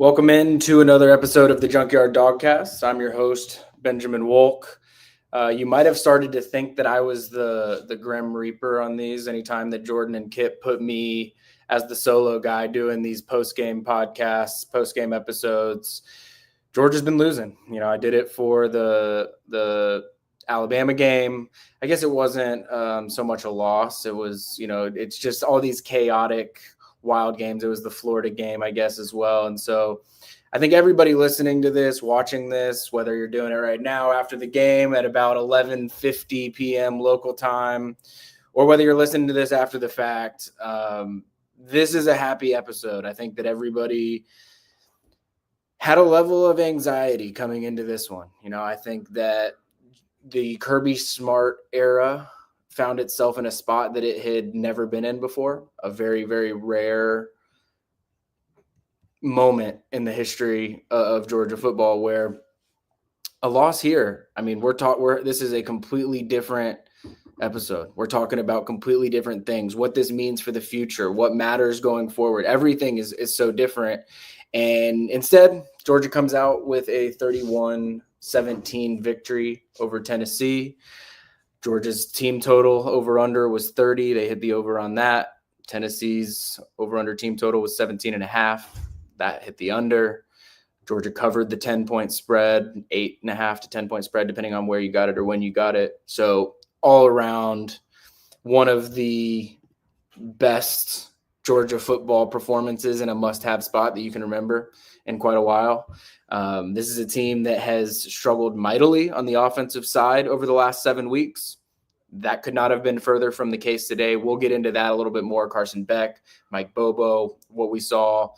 Welcome in to another episode of the Junkyard Dawgcast. I'm your host, Benjamin Wolk. You might have started to think that I was the Grim Reaper on these anytime that Jordan and Kip put me as the solo guy doing these post-game podcasts, post-game episodes. Georgia's been losing. I did it for the Alabama game. I guess it wasn't so much a loss. It was, it's just all these chaotic wild games. It was the Florida game, I guess, as well. And so I think everybody listening to this, watching this, whether you're doing it right now after the game at about 11:50 p.m. local time, or whether you're listening to this after the fact, this is a happy episode. I think that everybody had a level of anxiety coming into this one. I think that the Kirby Smart era found itself in a spot that it had never been in before, a very, very rare moment in the history of Georgia football where a loss here, this is a completely different episode. We're talking about completely different things, what this means for the future, what matters going forward. Everything is so different. And instead, Georgia comes out with a 31-17 victory over Tennessee. Georgia's team total over-under was 30. They hit the over on that. Tennessee's over-under team total was 17.5. That hit the under. Georgia covered the 10-point spread, 8.5 to 10-point spread, depending on where you got it or when you got it. So all around, one of the best Georgia football performances in a must-have spot that you can remember in quite a while. This is a team that has struggled mightily on the offensive side over the last 7 weeks. That could not have been further from the case today. We'll get into that a little bit more. Carson Beck, Mike Bobo, what we saw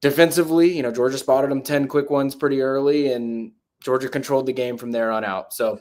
defensively. Georgia spotted them 10 quick ones pretty early, and Georgia controlled the game from there on out. So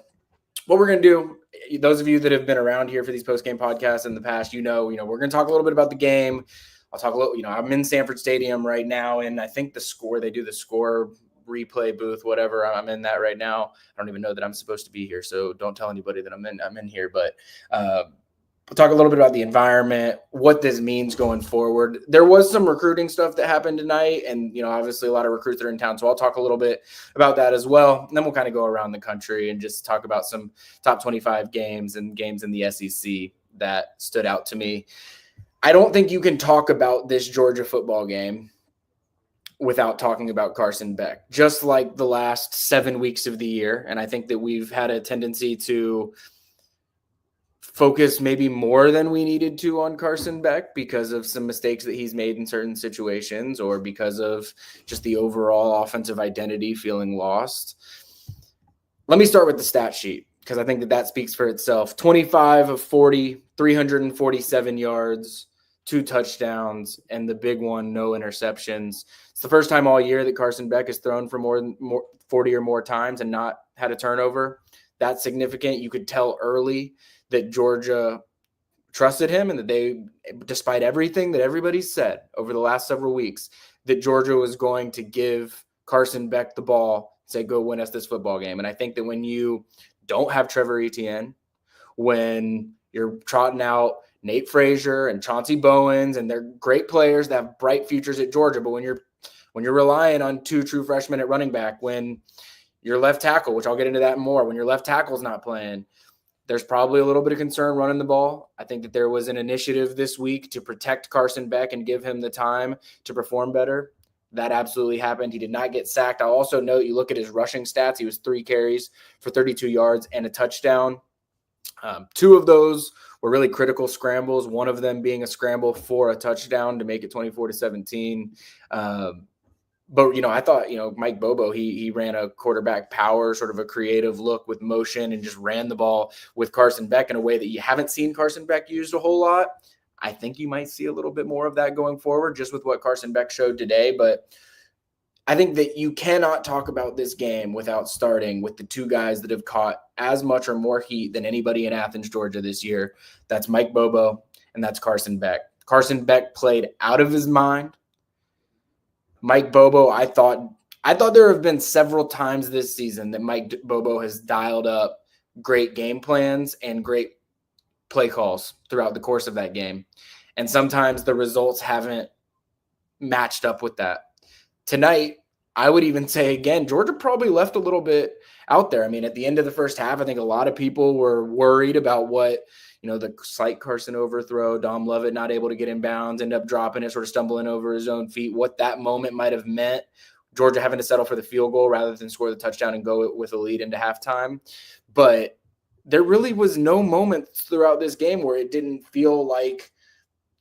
what we're going to do, those of you that have been around here for these post-game podcasts in the past, we're going to talk a little bit about the game. I'll talk a little, I'm in Sanford Stadium right now, and I think they do the score replay booth, whatever. I'm in that right now. I don't even know that I'm supposed to be here, so don't tell anybody that I'm in here. But we'll talk a little bit about the environment, what this means going forward. There was some recruiting stuff that happened tonight, and obviously a lot of recruits are in town, so I'll talk a little bit about that as well. And then we'll kind of go around the country and just talk about some top 25 games and games in the SEC that stood out to me. I don't think you can talk about this Georgia football game without talking about Carson Beck, just like the last 7 weeks of the year. And I think that we've had a tendency to focus maybe more than we needed to on Carson Beck because of some mistakes that he's made in certain situations or because of just the overall offensive identity feeling lost. Let me start with the stat sheet because I think that speaks for itself. 25 of 40, 347 yards, 2 touchdowns, and the big one, no interceptions. It's the first time all year that Carson Beck has thrown for more 40 or more times and not had a turnover. That's significant. You could tell early that Georgia trusted him and that they, despite everything that everybody's said over the last several weeks, that Georgia was going to give Carson Beck the ball, say, go win us this football game. And I think that when you don't have Trevor Etienne, when you're trotting out Nate Frazier and Chauncey Bowens, and they're great players that have bright futures at Georgia, but when you're relying on 2 true freshmen at running back, when your left tackle, which I'll get into that more, when your left tackle's not playing, there's probably a little bit of concern running the ball. I think that there was an initiative this week to protect Carson Beck and give him the time to perform better. That absolutely happened. He did not get sacked. I'll also note, you look at his rushing stats, he was 3 carries for 32 yards and a touchdown. 2 of those were really critical scrambles, one of them being a scramble for a touchdown to make it 24-17. But, I thought, Mike Bobo, he ran a quarterback power, sort of a creative look with motion and just ran the ball with Carson Beck in a way that you haven't seen Carson Beck used a whole lot. I think you might see a little bit more of that going forward just with what Carson Beck showed today. But I think that you cannot talk about this game without starting with the 2 guys that have caught as much or more heat than anybody in Athens, Georgia this year. That's Mike Bobo and that's Carson Beck. Carson Beck played out of his mind. Mike Bobo, I thought there have been several times this season that Mike Bobo has dialed up great game plans and great play calls throughout the course of that game. And sometimes the results haven't matched up with that. tonight, I would even say again, Georgia probably left a little bit out there. I mean, at the end of the first half, I think a lot of people were worried about what, the slight Carson overthrow, Dom Lovett not able to get in bounds, end up dropping it, sort of stumbling over his own feet, what that moment might have meant. Georgia having to settle for the field goal rather than score the touchdown and go with a lead into halftime. But there really was no moment throughout this game where it didn't feel like,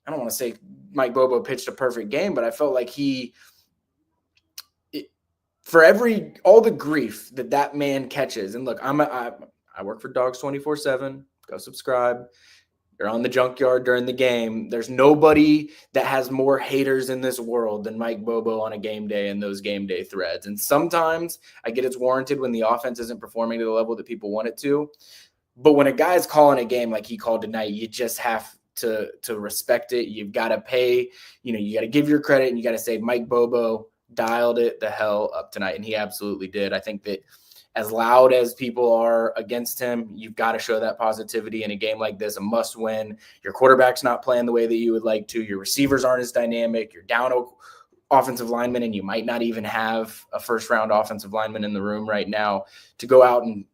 I don't want to say Mike Bobo pitched a perfect game, but I felt like for all the grief that man catches, and look, I work for Dogs 24/7. Go subscribe. You're on the Junkyard during the game. There's nobody that has more haters in this world than Mike Bobo on a game day and those game day threads. And sometimes I get it's warranted when the offense isn't performing to the level that people want it to. But when a guy's calling a game like he called tonight, you just have to respect it. You've got to pay, you got to give your credit, and you got to say Mike Bobo dialed it the hell up tonight, and he absolutely did. I think that as loud as people are against him, you've got to show that positivity in a game like this, a must win. Your quarterback's not playing the way that you would like to. Your receivers aren't as dynamic. You're down offensive lineman, and you might not even have a first-round offensive lineman in the room right now to go out and,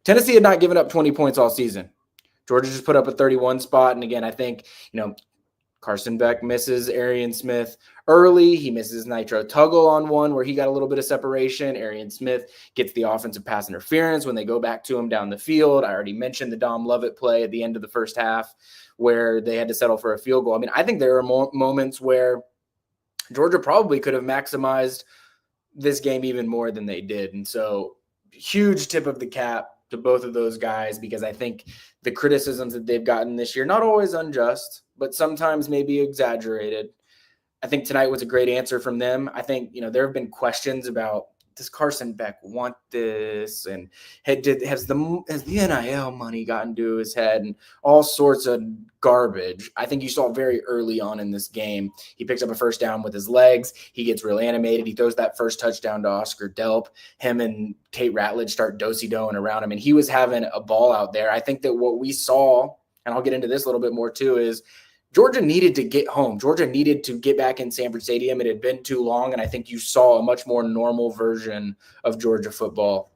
Tennessee had not given up 20 points all season. Georgia just put up a 31 spot. And again, I think, Carson Beck misses Arian Smith early. He misses Nitro Tuggle on one where he got a little bit of separation. Arian Smith gets the offensive pass interference when they go back to him down the field. I already mentioned the Dom Lovett play at the end of the first half where they had to settle for a field goal. I mean, I think there are moments where Georgia probably could have maximized this game even more than they did. And so huge tip of the cap to both of those guys, because I think the criticisms that they've gotten this year, not always unjust, but sometimes maybe exaggerated. I think tonight was a great answer from them. I think, there have been questions about, does Carson Beck want this? And has the NIL money gotten to his head and all sorts of garbage? I think you saw very early on in this game, he picks up a first down with his legs. He gets real animated. He throws that first touchdown to Oscar Delp. Him and Tate Ratledge start do-si-doing around him, and he was having a ball out there. I think that what we saw, and I'll get into this a little bit more too, is Georgia needed to get home. Georgia needed to get back in Sanford Stadium. It had been too long, and I think you saw a much more normal version of Georgia football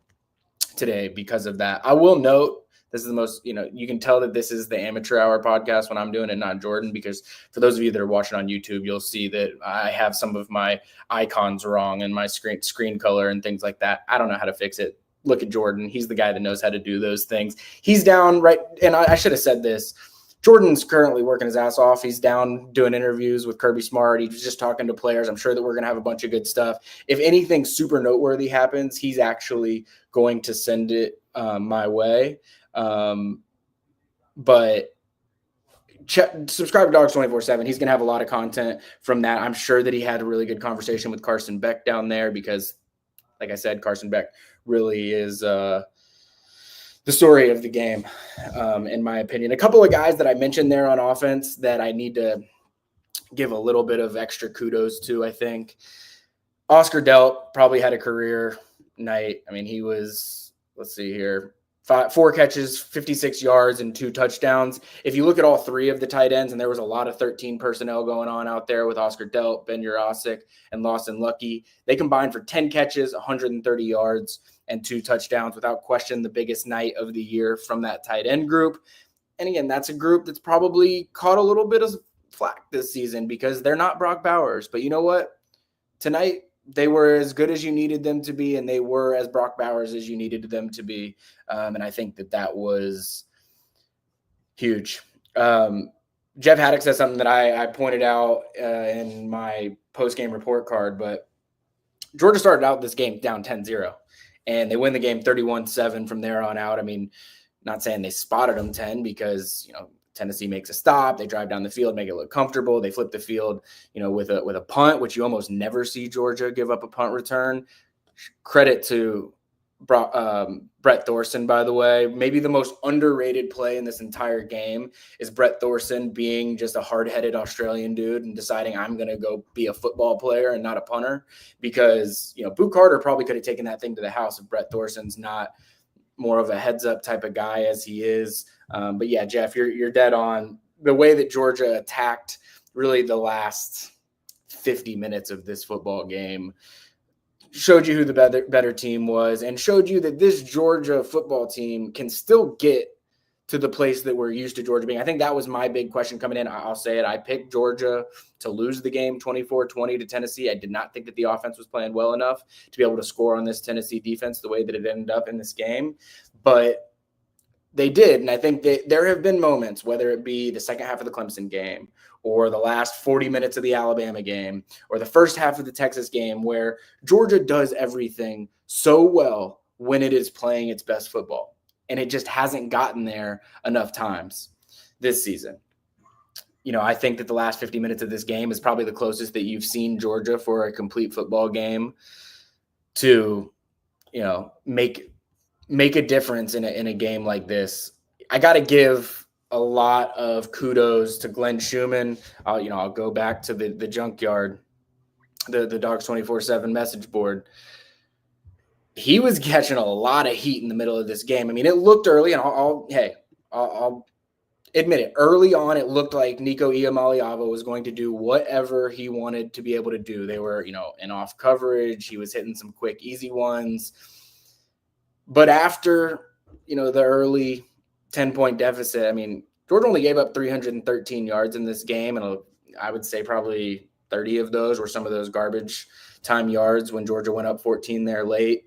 today because of that. I will note, this is the most, you can tell that this is the amateur hour podcast when I'm doing it, not Jordan, because for those of you that are watching on YouTube, you'll see that I have some of my icons wrong and my screen color and things like that. I don't know how to fix it. Look at Jordan. He's the guy that knows how to do those things. He's down right, and I should have said this. Jordan's currently working his ass off. He's down doing interviews with Kirby Smart. He's just talking to players. I'm sure that we're going to have a bunch of good stuff. If anything super noteworthy happens, he's actually going to send it my way. But subscribe to Dogs 24/7. He's going to have a lot of content from that. I'm sure that he had a really good conversation with Carson Beck down there because, like I said, Carson Beck really is the story of the game, in my opinion. A couple of guys that I mentioned there on offense that I need to give a little bit of extra kudos to, I think. Oscar Delp probably had a career night. I mean, he was, let's see here, 4 catches, 56 yards, and 2 touchdowns. If you look at all 3 of the tight ends, and there was a lot of 13 personnel going on out there with Oscar Delp, Ben Jurasik, and Lawson Lucky, they combined for 10 catches, 130 yards, and 2 touchdowns, without question the biggest night of the year from that tight end group. And again, that's a group that's probably caught a little bit of flack this season because they're not Brock Bowers. But you know what? Tonight, they were as good as you needed them to be, and they were as Brock Bowers as you needed them to be. And I think that was huge. Jeff Haddock said something that I pointed out in my post-game report card, but Georgia started out this game down 10-0. And they win the game 31-7 from there on out. I mean, not saying they spotted them 10 because, Tennessee makes a stop. They drive down the field, make it look comfortable. They flip the field, with a punt, which you almost never see Georgia give up a punt return. Credit to Brett Thorson, by the way. Maybe the most underrated play in this entire game is Brett Thorson being just a hard-headed Australian dude and deciding I'm going to go be a football player and not a punter because, Boot Carter probably could have taken that thing to the house if Brett Thorson's not more of a heads-up type of guy as he is. But yeah, Jeff, you're dead on. The way that Georgia attacked really the last 50 minutes of this football game showed you who the better team was and showed you that this Georgia football team can still get to the place that we're used to Georgia being. I think that was my big question coming in. I'll say it. I picked Georgia to lose the game 24-20 to Tennessee. I did not think that the offense was playing well enough to be able to score on this Tennessee defense the way that it ended up in this game. But they did. And I think that there have been moments, whether it be the second half of the Clemson game or the last 40 minutes of the Alabama game or the first half of the Texas game, where Georgia does everything so well when it is playing its best football. And it just hasn't gotten there enough times this season. I think that the last 50 minutes of this game is probably the closest that you've seen Georgia for a complete football game to, make a difference in a game like this. I got to give a lot of kudos to Glenn Schumann. I'll go back to the Junkyard, the Dogs 24/7 message board. He was catching a lot of heat in the middle of this game. I mean, it looked early, and I'll admit it. Early on, it looked like Nico Iamaleava was going to do whatever he wanted to be able to do. They were, in off coverage. He was hitting some quick, easy ones. But after, the early 10-point deficit, I mean, Georgia only gave up 313 yards in this game, and I would say probably 30 of those were some of those garbage time yards when Georgia went up 14 there late.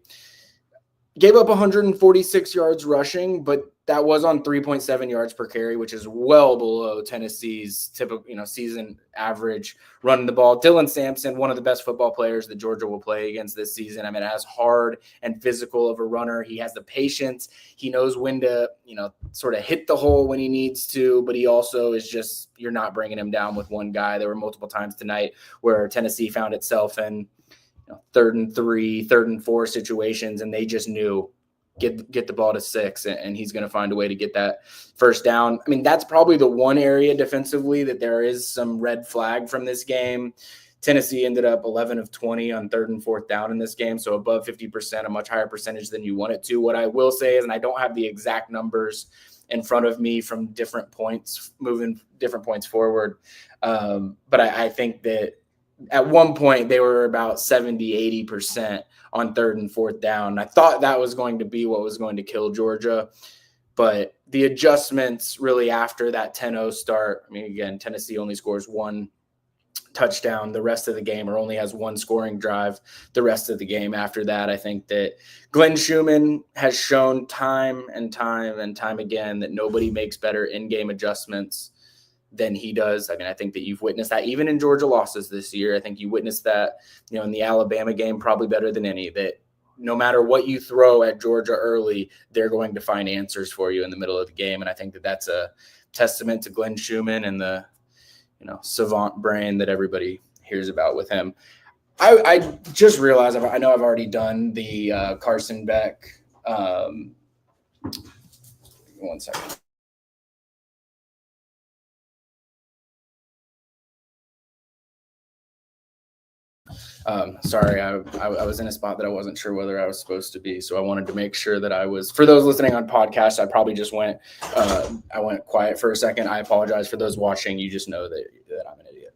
Gave up 146 yards rushing, but that was on 3.7 yards per carry, which is well below Tennessee's typical, season average running the ball. Dylan Sampson, one of the best football players that Georgia will play against this season. I mean, as hard and physical of a runner, he has the patience. He knows when to, sort of hit the hole when he needs to, but he also is just, you're not bringing him down with one guy. There were multiple times tonight where Tennessee found itself in 3rd and 3, 3rd and 4 situations, and they just knew get the ball to 6, and he's going to find a way to get that first down. I mean, that's probably the one area defensively that there is some red flag from this game. Tennessee ended up 11 of 20 on 3rd and 4th down in this game, so above 50%, a much higher percentage than you want it to. What I will say is, and I don't have the exact numbers in front of me from different points, moving different points forward, but I think that at one point they were about 70, 80% on 3rd and 4th down. I thought that was going to be what was going to kill Georgia, but the adjustments really after that 10-0 start, I mean, again, Tennessee only scores one touchdown the rest of the game, or only has one scoring drive the rest of the game after that. I think that Glenn Schumann has shown time and time again that nobody makes better in-game adjustments than he does. I mean, I think that you've witnessed that even in Georgia losses this year. I think you witnessed that, in the Alabama game probably better than any, that no matter what you throw at Georgia early, they're going to find answers for you in the middle of the game. And I think that that's a testament to Glenn Schumann and the, savant brain that everybody hears about with him. I just realized, I know I've already done the Carson Beck. One second. Sorry, I was in a spot that I wasn't sure whether I was supposed to be, so I wanted to make sure that I was. For those listening on podcast, I probably just went. I went quiet for a second. I apologize for those watching. You just know that I'm an idiot.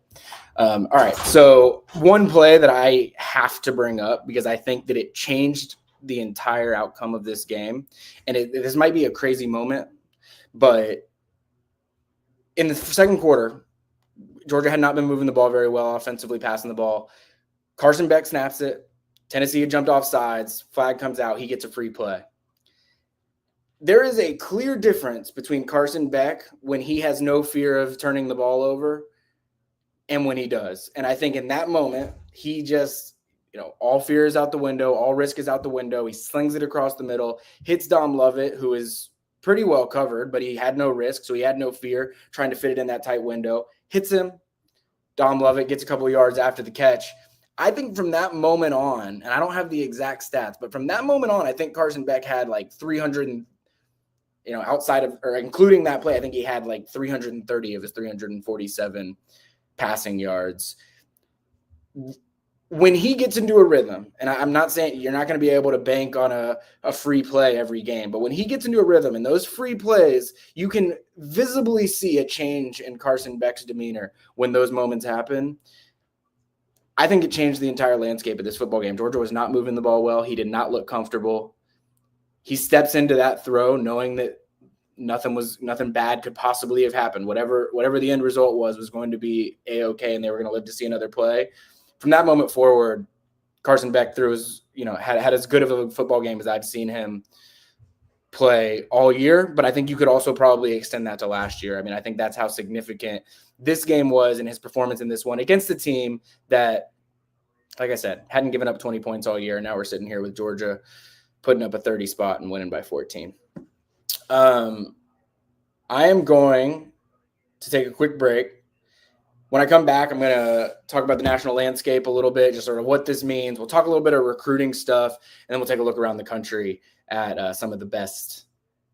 All right, so one play that I have to bring up because I think that it changed the entire outcome of this game, and this might be a crazy moment, but in the second quarter, Georgia had not been moving the ball very well offensively, passing the ball. Carson Beck snaps it. Tennessee had jumped off sides. Flag comes out. He gets a free play. There is a clear difference between Carson Beck when he has no fear of turning the ball over and when he does. And I think in that moment, he just, all fear is out the window. All risk is out the window. He slings it across the middle, hits Dom Lovett, who is pretty well covered, but he had no risk, so he had no fear trying to fit it in that tight window. Hits him. Dom Lovett gets a couple of yards after the catch. I think from that moment on, and I don't have the exact stats, but from that moment on, I think Carson Beck had like 300, outside of, or including that play, I think he had like 330 of his 347 passing yards. When he gets into a rhythm, and I'm not saying you're not going to be able to bank on a free play every game, but when he gets into a rhythm and those free plays, you can visibly see a change in Carson Beck's demeanor when those moments happen. I think it changed the entire landscape of this football game. Georgia was not moving the ball well. He did not look comfortable. He steps into that throw knowing that nothing bad could possibly have happened. Whatever the end result was going to be A-okay, and they were going to live to see another play. From that moment forward, Carson Beck had as good of a football game as I've seen him play all year, but I think you could also probably extend that to last year. I mean, I think that's how significant this game was in his performance in this one against the team that, like I said, hadn't given up 20 points all year. Now we're sitting here with Georgia putting up a 30 spot and winning by 14. I am going to take a quick break. When I come back, I'm going to talk about the national landscape a little bit, just sort of what this means. We'll talk a little bit of recruiting stuff, and then we'll take a look around the country at some of the best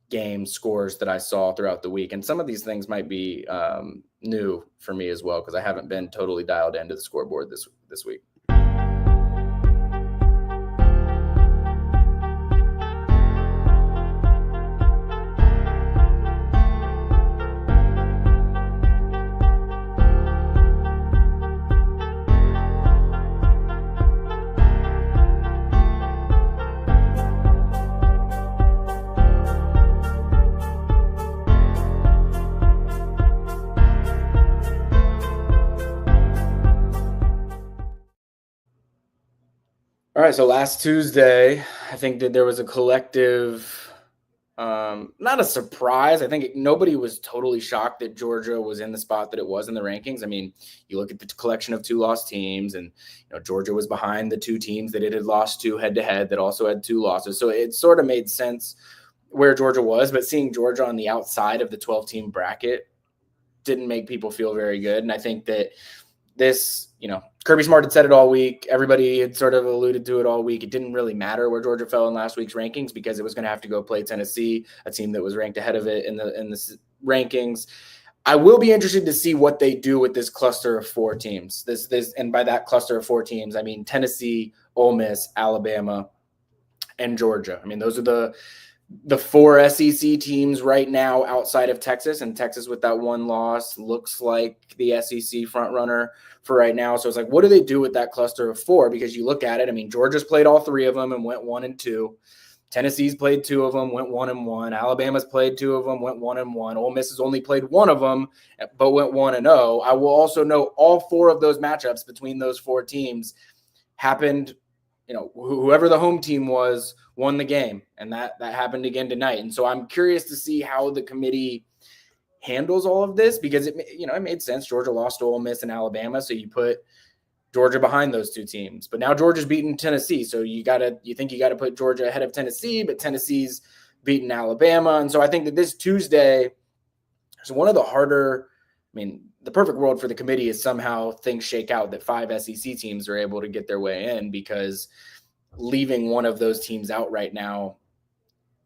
game scores that I saw throughout the week. And some of these things might be new for me as well, because I haven't been totally dialed into the scoreboard this week. All right, so last Tuesday, I think that there was a collective, not a surprise. I think nobody was totally shocked that Georgia was in the spot that it was in the rankings. I mean, you look at the collection of 2 lost teams, and Georgia was behind the 2 teams that it had lost to head-to-head that also had 2 losses. So it sort of made sense where Georgia was, but seeing Georgia on the outside of the 12-team bracket didn't make people feel very good. And I think that this, Kirby Smart had said it all week. Everybody had sort of alluded to it all week. It didn't really matter where Georgia fell in last week's rankings because it was going to have to go play Tennessee, a team that was ranked ahead of it in the rankings. I will be interested to see what they do with this cluster of 4 teams. And by that cluster of 4 teams, I mean Tennessee, Ole Miss, Alabama, and Georgia. I mean, those are the 4 SEC teams right now outside of Texas, and Texas with that 1 loss looks like the SEC front runner for right now. So it's like, what do they do with that cluster of 4? Because you look at it, I mean, Georgia's played all 3 of them and went 1-2. Tennessee's played 2 of them, went 1-1. Alabama's played 2 of them, went 1-1. Ole Miss has only played 1 of them, but went 1-0. I will also note all 4 of those matchups between those 4 teams happened. Whoever the home team was won the game, and that happened again tonight. And so I'm curious to see how the committee handles all of this, because it made sense. Georgia lost to Ole Miss and Alabama, so you put Georgia behind those 2 teams. But now Georgia's beaten Tennessee, so you think you got to put Georgia ahead of Tennessee, but Tennessee's beaten Alabama. And so I think that this Tuesday is one of the harder. I mean, the perfect world for the committee is somehow things shake out that 5 SEC teams are able to get their way in, because leaving one of those teams out right now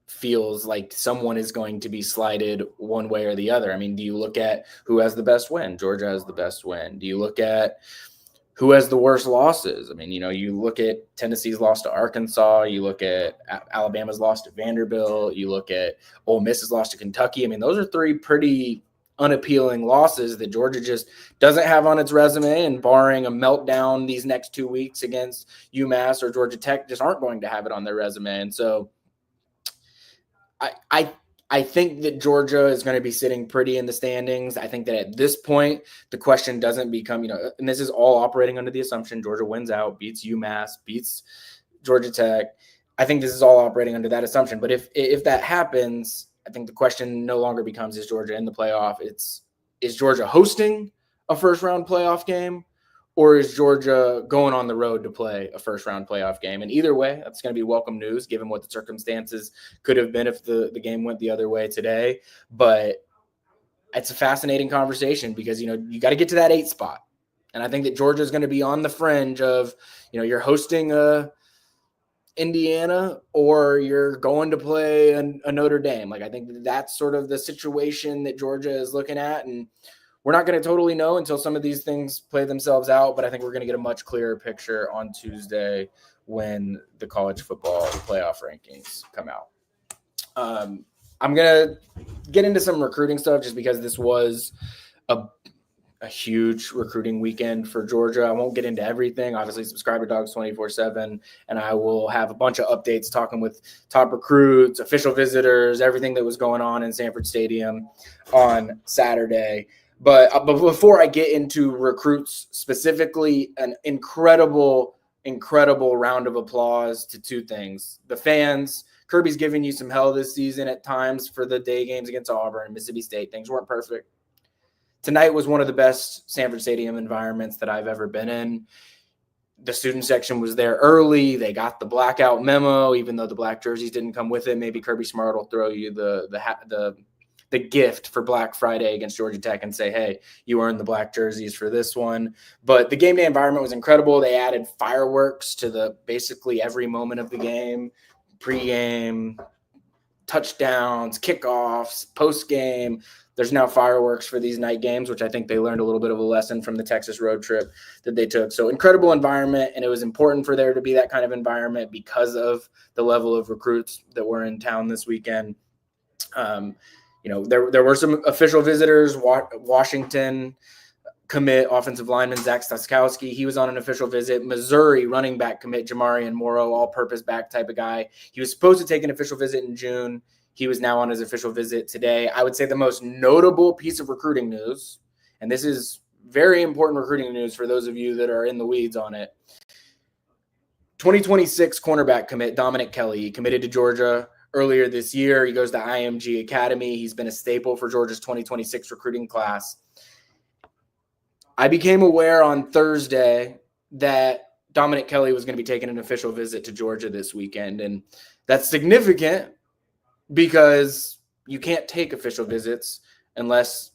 feels like someone is going to be slighted one way or the other. I mean, do you look at who has the best win? Georgia has the best win. Do you look at who has the worst losses? I mean, you look at Tennessee's loss to Arkansas. You look at Alabama's loss to Vanderbilt. You look at Ole Miss's loss to Kentucky. I mean, those are 3 pretty unappealing losses that Georgia just doesn't have on its resume, and barring a meltdown these next 2 weeks against UMass or Georgia Tech, just aren't going to have it on their resume. And so I think that Georgia is going to be sitting pretty in the standings. I think that at this point, the question doesn't become, and this is all operating under the assumption Georgia wins out, beats UMass, beats Georgia Tech. I think this is all operating under that assumption. But if that happens, I think the question no longer becomes, is Georgia in the playoff? Is Georgia hosting a first-round playoff game, or is Georgia going on the road to play a first-round playoff game? And either way, that's going to be welcome news, given what the circumstances could have been if the game went the other way today. But it's a fascinating conversation because, you got to get to that 8 spot. And I think that Georgia is going to be on the fringe of, you're hosting Indiana or you're going to play a Notre Dame. Like, I think that's sort of the situation that Georgia is looking at. And we're not going to totally know until some of these things play themselves out, but I think we're going to get a much clearer picture on Tuesday when the college football playoff rankings come out. I'm going to get into some recruiting stuff just because this was a huge recruiting weekend for Georgia. I won't get into everything. Obviously, subscribe to Dogs 24/7, and I will have a bunch of updates talking with top recruits, official visitors, everything that was going on in Sanford Stadium on Saturday. But before I get into recruits specifically, an incredible round of applause to two things. The fans. Kirby's giving you some hell this season at times for the day games against Auburn and Mississippi State. Things weren't perfect. Tonight was one of the best Sanford Stadium environments that I've ever been in. The student section was there early. They got the blackout memo, even though the black jerseys didn't come with it. Maybe Kirby Smart will throw you the gift for Black Friday against Georgia Tech and say, hey, you earned the black jerseys for this one. But the game day environment was incredible. They added fireworks to basically every moment of the game, pregame, touchdowns, kickoffs, postgame. There's now fireworks for these night games, which I think they learned a little bit of a lesson from the Texas road trip that they took. So incredible environment, and it was important for there to be that kind of environment because of the level of recruits that were in town this weekend. There were some official visitors. Washington commit offensive lineman Zach Staskowski. He was on an official visit. Missouri running back commit Jamarian Morrow, all-purpose back type of guy. He was supposed to take an official visit in June. He was now on his official visit today. I would say the most notable piece of recruiting news, and this is very important recruiting news for those of you that are in the weeds on it. 2026 cornerback commit Dominic Kelly. He committed to Georgia earlier this year. He goes to IMG Academy. He's been a staple for Georgia's 2026 recruiting class. I became aware on Thursday that Dominic Kelly was going to be taking an official visit to Georgia this weekend, and that's significant because you can't take official visits unless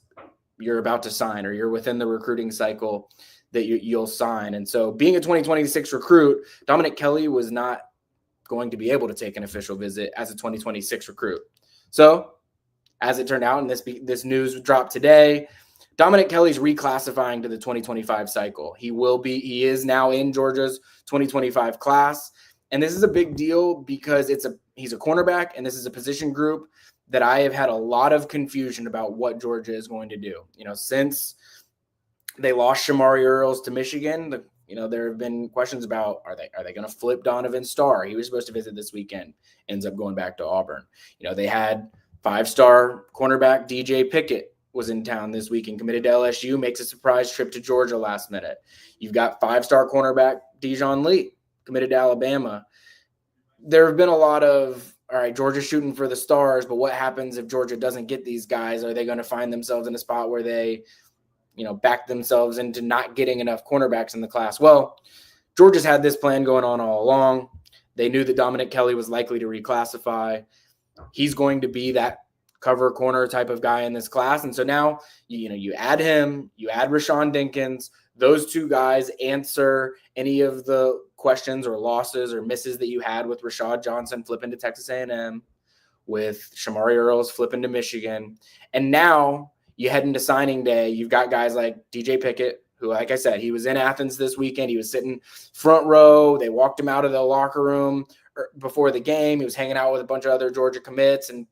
you're about to sign or you're within the recruiting cycle that you'll sign. And so being a 2026 recruit, Dominic Kelly was not going to be able to take an official visit as a 2026 recruit. So as it turned out, and this news dropped today, Dominic Kelly's reclassifying to the 2025 cycle. He is now in Georgia's 2025 class. And this is a big deal because he's a cornerback, and this is a position group that I have had a lot of confusion about what Georgia is going to do. Since they lost Shamari Earls to Michigan, there have been questions about are they going to flip Donovan Starr? He was supposed to visit this weekend, ends up going back to Auburn. They had 5-star cornerback DJ Pickett was in town this week and committed to LSU, makes a surprise trip to Georgia last minute. You've got 5-star cornerback Dijon Lee committed to Alabama. There have been a lot of, all right, Georgia's shooting for the stars, but what happens if Georgia doesn't get these guys? Are they going to find themselves in a spot where they, back themselves into not getting enough cornerbacks in the class? Well, Georgia's had this plan going on all along. They knew that Dominic Kelly was likely to reclassify. He's going to be that cover corner type of guy in this class. And so now, you add him, you add Rashawn Dinkins. Those two guys answer any of the questions or losses or misses that you had with Rashad Johnson flipping to Texas A&M, with Shamari Earls flipping to Michigan. And now you head into signing day. You've got guys like DJ Pickett, who, like I said, he was in Athens this weekend. He was sitting front row. They walked him out of the locker room before the game. He was hanging out with a bunch of other Georgia commits and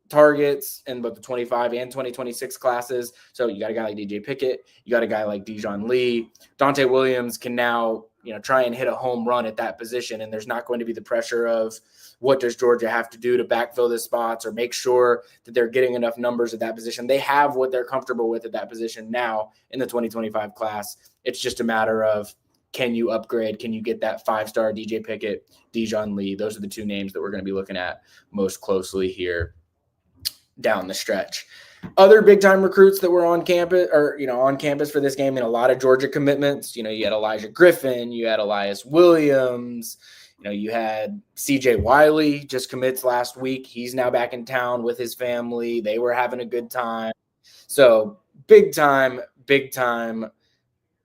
targets in both the 25 and 2026 classes. So you got a guy like DJ Pickett. You got a guy like Dijon Lee. Dante Williams can now, try and hit a home run at that position. And there's not going to be the pressure of what does Georgia have to do to backfill the spots or make sure that they're getting enough numbers at that position. They have what they're comfortable with at that position now in the 2025 class. It's just a matter of, can you upgrade? Can you get that 5-star DJ Pickett, Dijon Lee? Those are the two names that we're going to be looking at most closely here down the stretch. Other big-time recruits that were on campus for this game, and a lot of Georgia commitments. You had Elijah Griffin, you had Elias Williams, you had CJ Wiley just commits last week. He's now back in town with his family. They were having a good time. So big-time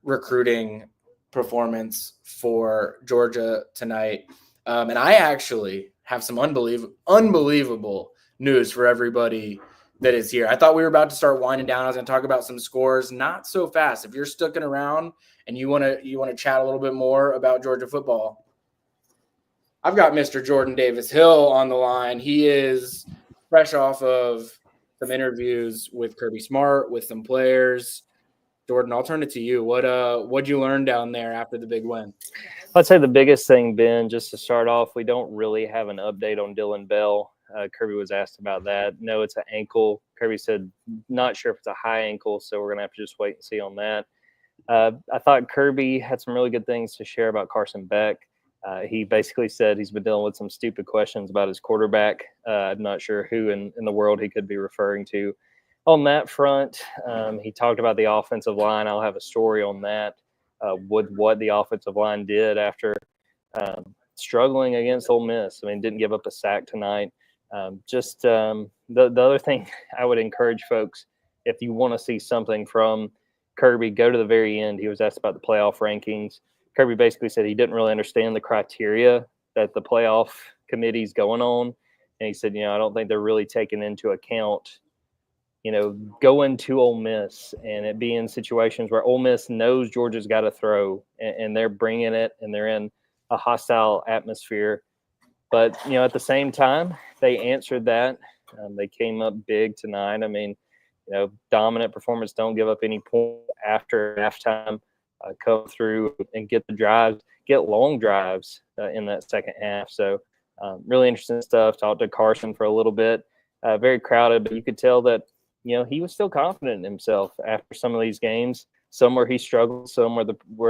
recruiting performance for Georgia tonight. And I actually have some unbelievable news for everybody that is here. I thought we were about to start winding down. I was going to talk about some scores. Not so fast. If you're sticking around and you want to chat a little bit more about Georgia football, I've got Mr. Jordan Davis Hill on the line. He is fresh off of some interviews with Kirby Smart, with some players. Jordan, I'll turn it to you. What'd you learn down there after the big win? I'd say the biggest thing, Ben, just to start off, we don't really have an update on Dylan Bell. Kirby was asked about that. No, it's an ankle. Kirby said not sure if it's a high ankle, so we're going to have to just wait and see on that. I thought Kirby had some really good things to share about Carson Beck. He basically said he's been dealing with some stupid questions about his quarterback. I'm not sure who in the world he could be referring to. On that front, he talked about the offensive line. I'll have a story on that with what the offensive line did after struggling against Ole Miss. I mean, didn't give up a sack tonight. The other thing I would encourage folks, if you want to see something from Kirby, go to the very end. He was asked about the playoff rankings. Kirby basically said he didn't really understand the criteria that the playoff committee's going on. And he said, I don't think they're really taking into account, going to Ole Miss and it being situations where Ole Miss knows Georgia's got to throw and they're bringing it and they're in a hostile atmosphere. But, at the same time, they answered that. They came up big tonight. I mean, dominant performance, don't give up any points after halftime. Come through and get the drives, get long drives in that second half. So really interesting stuff. Talked to Carson for a little bit. Very crowded, but you could tell that, he was still confident in himself after some of these games. Some where he struggled, some where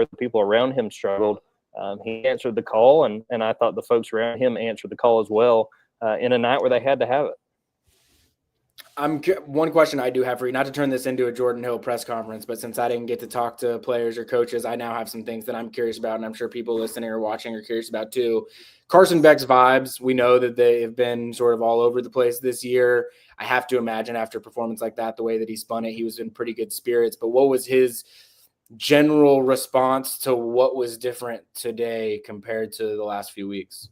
the people around him struggled. He answered the call, and I thought the folks around him answered the call as well in a night where they had to have it. One question I do have for you, not to turn this into a Jordan Hill press conference, but since I didn't get to talk to players or coaches, I now have some things that I'm curious about, and I'm sure people listening or watching are curious about too. Carson Beck's vibes, we know that they have been sort of all over the place this year. I have to imagine after a performance like that, the way that he spun it, he was in pretty good spirits. But what was his general response to what was different today compared to the last few weeks?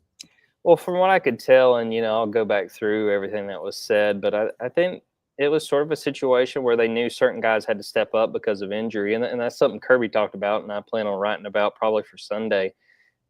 Well, from what I could tell, and, I'll go back through everything that was said, but I think it was sort of a situation where they knew certain guys had to step up because of injury. And that's something Kirby talked about, and I plan on writing about probably for Sunday.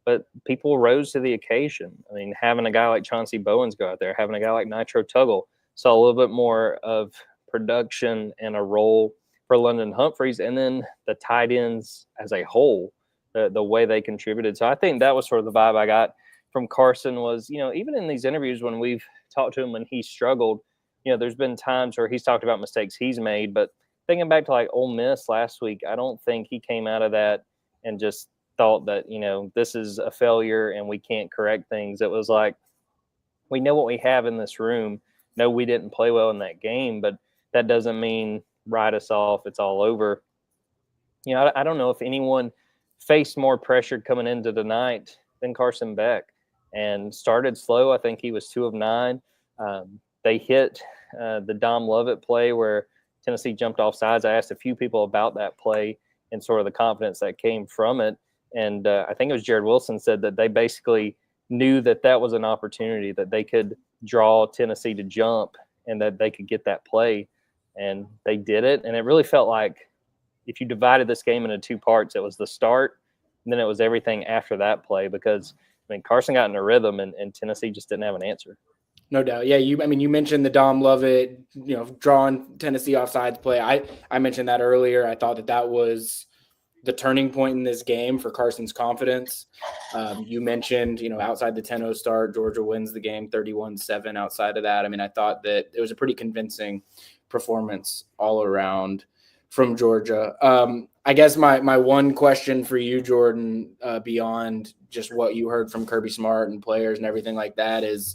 But people rose to the occasion. I mean, having a guy like Chauncey Bowens go out there, having a guy like Nitro Tuggle, saw a little bit more of production and a role for London Humphreys, and then the tight ends as a whole, the way they contributed. So I think that was sort of the vibe I got from Carson was, even in these interviews when we've talked to him when he struggled, there's been times where he's talked about mistakes he's made. But thinking back to like Ole Miss last week, I don't think he came out of that and just thought that, this is a failure and we can't correct things. It was like, we know what we have in this room. No, we didn't play well in that game, but that doesn't mean write us off. It's all over. I don't know if anyone faced more pressure coming into the night than Carson Beck. And started slow. I think he was 2 of 9. They hit the Dom Lovett play where Tennessee jumped off sides. I asked a few people about that play and sort of the confidence that came from it. And I think it was Jared Wilson said that they basically knew that was an opportunity, that they could draw Tennessee to jump and that they could get that play. And they did it. And it really felt like if you divided this game into 2 parts, it was the start and then it was everything after that play because – Carson got in a rhythm, and Tennessee just didn't have an answer. No doubt. Yeah, you mentioned the Dom Lovett, drawing Tennessee offsides play. I mentioned that earlier. I thought that was the turning point in this game for Carson's confidence. You mentioned, outside the 10-0 start, Georgia wins the game 31-7. Outside of that, I thought that it was a pretty convincing performance all around from Georgia. I guess my one question for you, Jordan, beyond just what you heard from Kirby Smart and players and everything like that is,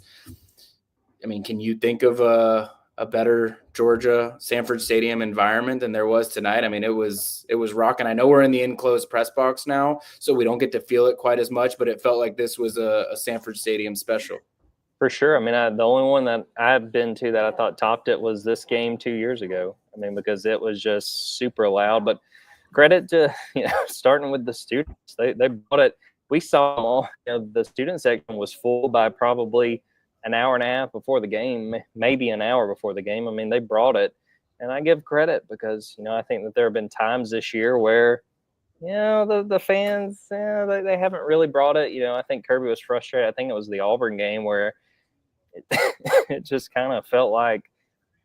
can you think of a better Georgia Sanford Stadium environment than there was tonight? It was rocking. I know we're in the enclosed press box now, so we don't get to feel it quite as much, but it felt like this was a Sanford Stadium special. For sure. the only one that I've been to that I thought topped it was this game 2 years ago. Because it was just super loud. But credit to, starting with the students. They brought it. We saw them all. The student section was full by probably an hour and a half before the game, maybe an hour before the game. They brought it. And I give credit because, I think that there have been times this year where, the fans, they haven't really brought it. I think Kirby was frustrated. I think it was the Auburn game where it just kind of felt like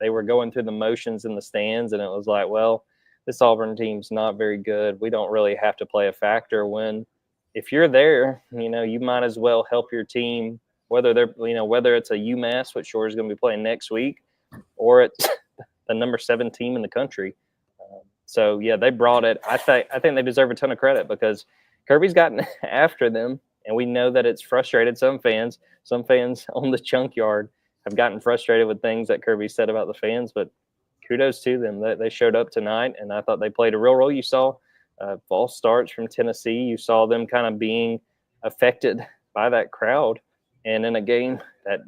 they were going through the motions in the stands, and it was like, well, this Auburn team's not very good. We don't really have to play a factor when if you're there, you might as well help your team, whether it's a UMass, which Georgia's going to be playing next week, or it's the number 7 team in the country. So yeah, they brought it. I think they deserve a ton of credit because Kirby's gotten after them, and we know that it's frustrated some fans. Some fans on the Junkyard have gotten frustrated with things that Kirby said about the fans, but kudos to them. They showed up tonight, and I thought they played a real role. You saw false starts from Tennessee. You saw them kind of being affected by that crowd, and in a game that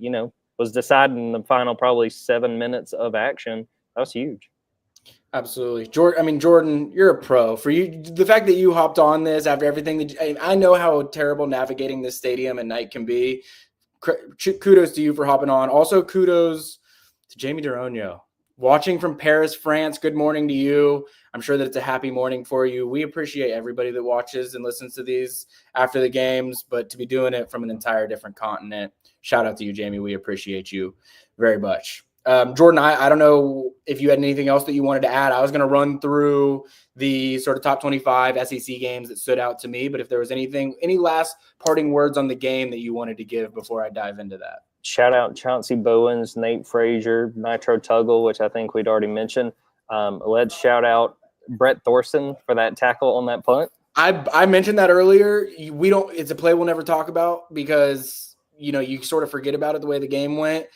was decided in the final probably 7 minutes of action, that was huge. Absolutely. Jordan, you're a pro. For you, the fact that you hopped on this after everything, I know how terrible navigating this stadium at night can be. Kudos to you for hopping on. Also, kudos to Jamie Duronio. Watching from Paris, France, good morning to you. I'm sure that it's a happy morning for you. We appreciate everybody that watches and listens to these after the games, but to be doing it from an entire different continent, shout out to you, Jamie. We appreciate you very much. Jordan, I don't know if you had anything else that you wanted to add. I was going to run through the sort of top 25 SEC games that stood out to me, but if there was any last parting words on the game that you wanted to give before I dive into that. Shout out Chauncey Bowens, Nate Frazier, Nitro Tuggle, which I think we'd already mentioned. Let's shout out Brett Thorson for that tackle on that punt. I mentioned that earlier. It's a play we'll never talk about because, you sort of forget about it the way the game went.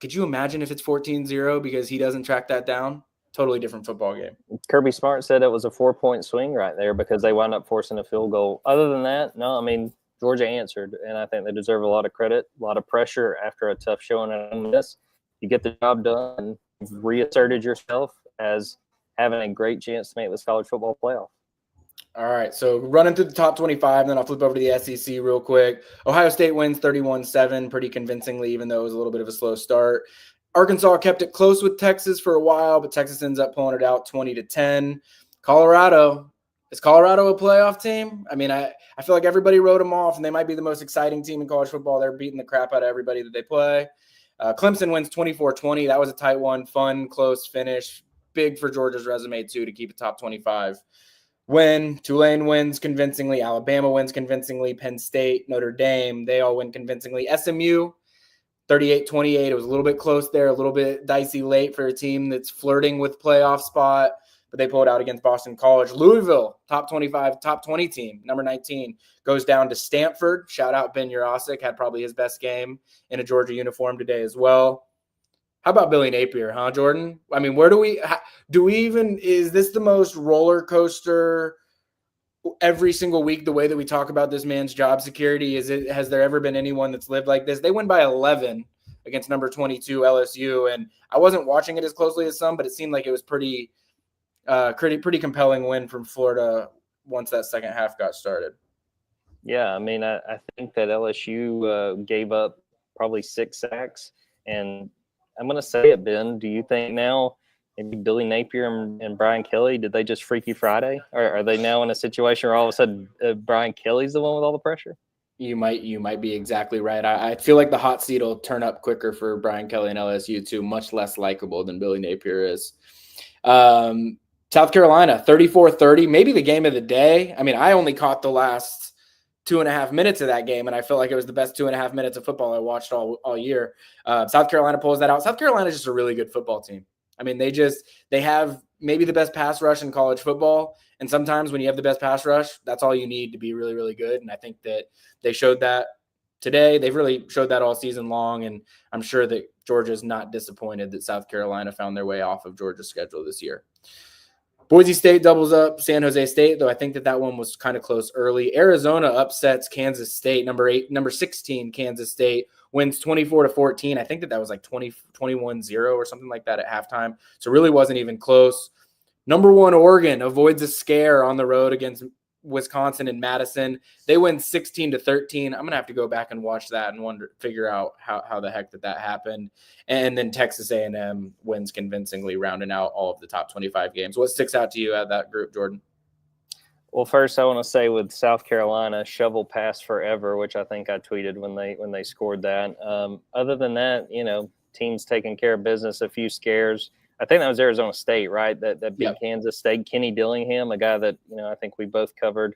Could you imagine if it's 14-0 because he doesn't track that down? Totally different football game. Kirby Smart said it was a 4-point swing right there because they wound up forcing a field goal. Other than that, no, Georgia answered, and I think they deserve a lot of credit, a lot of pressure after a tough showing on this. You get the job done and you've reasserted yourself as having a great chance to make this college football playoff. All right, so running through the top 25, then I'll flip over to the SEC real quick. Ohio State wins 31-7 pretty convincingly, even though it was a little bit of a slow start. Arkansas kept it close with Texas for a while, but Texas ends up pulling it out 20-10. Colorado. Is Colorado a playoff team? I feel like everybody wrote them off, and they might be the most exciting team in college football. They're beating the crap out of everybody that they play. Clemson wins 24-20. That was a tight one, fun, close finish. Big for Georgia's resume, too, to keep it top 25. Tulane wins convincingly. Alabama wins convincingly. Penn State, Notre Dame, they all win convincingly. SMU, 38-28. It was a little bit close there, a little bit dicey late for a team that's flirting with playoff spot, but they pulled out against Boston College. Louisville, top 25, top 20 team, number 19, goes down to Stanford. Shout out Ben Urosic, had probably his best game in a Georgia uniform today as well. How about Billy Napier, huh, Jordan? Where is this the most roller coaster every single week, the way that we talk about this man's job security? Has there ever been anyone that's lived like this? They win by 11 against number 22 LSU, and I wasn't watching it as closely as some, but it seemed like it was pretty compelling win from Florida once that second half got started. Yeah, I think that LSU gave up probably 6 sacks, and I'm going to say it, Ben. Do you think now maybe Billy Napier and Brian Kelly, did they just Freaky Friday? Or are they now in a situation where all of a sudden Brian Kelly's the one with all the pressure? You might be exactly right. I feel like the hot seat will turn up quicker for Brian Kelly and LSU too, much less likable than Billy Napier is. South Carolina, 34-30, maybe the game of the day. I only caught the last 2.5 minutes of that game, and I felt like it was the best 2.5 minutes of football I watched all year. South Carolina pulls that out. South Carolina is just a really good football team. They have maybe the best pass rush in college football, and sometimes when you have the best pass rush, that's all you need to be really, really good, and I think that they showed that today. They've really showed that all season long, and I'm sure that Georgia's not disappointed that South Carolina found their way off of Georgia's schedule this year. Boise State doubles up San Jose State, though I think that one was kind of close early. Arizona upsets Kansas State. Number 16, Kansas State wins 24-14. I think that was like 21-0 or something like that at halftime. So really wasn't even close. Number 1, Oregon avoids a scare on the road against Wisconsin and Madison. They win 16-13. I'm going to have to go back and watch that and figure out how the heck that happened. And then Texas A&M wins convincingly, rounding out all of the top 25 games. What sticks out to you out of that group, Jordan? Well, first I want to say with South Carolina, shovel pass forever, which I think I tweeted when they scored that. Other than that, teams taking care of business, a few scares. I think that was Arizona State, right? That beat Yep. Kansas State. Kenny Dillingham, a guy that I think we both covered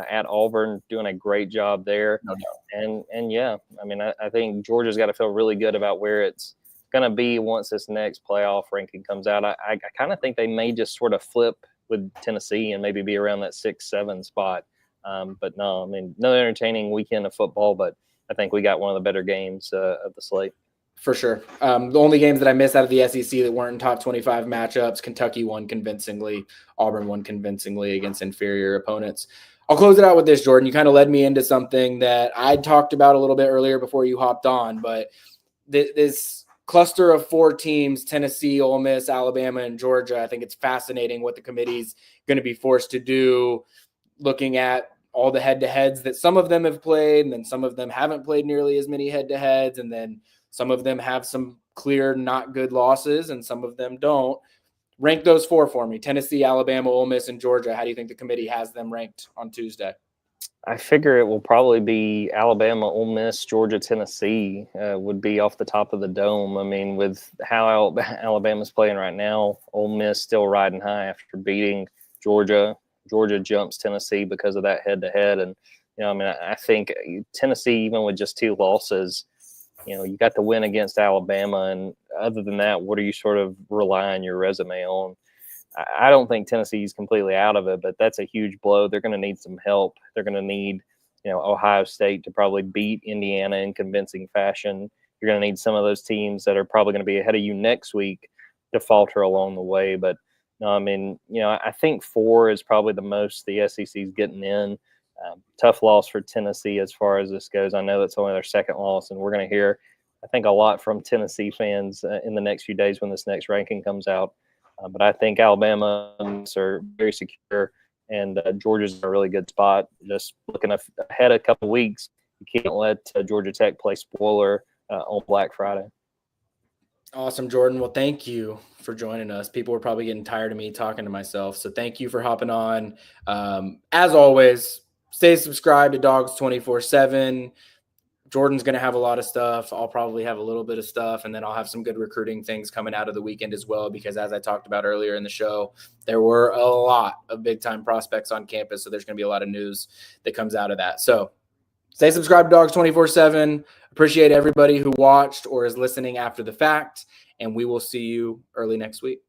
at Auburn, doing a great job there. No doubt. And yeah, I mean, I think Georgia's got to feel really good about where it's going to be once this next playoff ranking comes out. I kind of think they may just sort of flip with Tennessee and maybe be around that 6-7 spot. But no, I mean, no entertaining weekend of football, but I think we got one of the better games of the slate. For sure. The only games that I missed out of the SEC that weren't in top 25 matchups, Kentucky won convincingly. Auburn won convincingly against inferior opponents. I'll close it out with this, Jordan. You kind of led me into something that I talked about a little bit earlier before you hopped on, but this cluster of 4 teams, Tennessee, Ole Miss, Alabama, and Georgia, I think it's fascinating what the committee's going to be forced to do, looking at all the head-to-heads that some of them have played, and then some of them haven't played nearly as many head-to-heads, and then some of them have some clear not good losses, and some of them don't. Rank those 4 for me: Tennessee, Alabama, Ole Miss, and Georgia. How do you think the committee has them ranked on Tuesday? I figure it will probably be Alabama, Ole Miss, Georgia, Tennessee would be off the top of the dome. I mean, with how Alabama's playing right now, Ole Miss still riding high after beating Georgia. Georgia jumps Tennessee because of that head-to-head. And, I mean, I think Tennessee, even with just 2 losses, you got the win against Alabama. And other than that, what are you sort of relying your resume on? I don't think Tennessee's completely out of it, but that's a huge blow. They're going to need some help. They're going to need, Ohio State to probably beat Indiana in convincing fashion. You're going to need some of those teams that are probably going to be ahead of you next week to falter along the way. But no, I mean, I think 4 is probably the most the SEC's getting in. Tough loss for Tennessee as far as this goes. I know that's only their 2nd loss, and we're going to hear, I think, a lot from Tennessee fans in the next few days when this next ranking comes out. But I think Alabama are very secure, and Georgia's in a really good spot. Just looking ahead a couple of weeks, you can't let Georgia Tech play spoiler on Black Friday. Awesome, Jordan. Well, thank you for joining us. People were probably getting tired of me talking to myself, so thank you for hopping on. As always, stay subscribed to Dogs 24/7. Jordan's going to have a lot of stuff. I'll probably have a little bit of stuff, and then I'll have some good recruiting things coming out of the weekend as well, because as I talked about earlier in the show, there were a lot of big-time prospects on campus, so there's going to be a lot of news that comes out of that. So stay subscribed to Dogs 24/7. Appreciate everybody who watched or is listening after the fact, and we will see you early next week.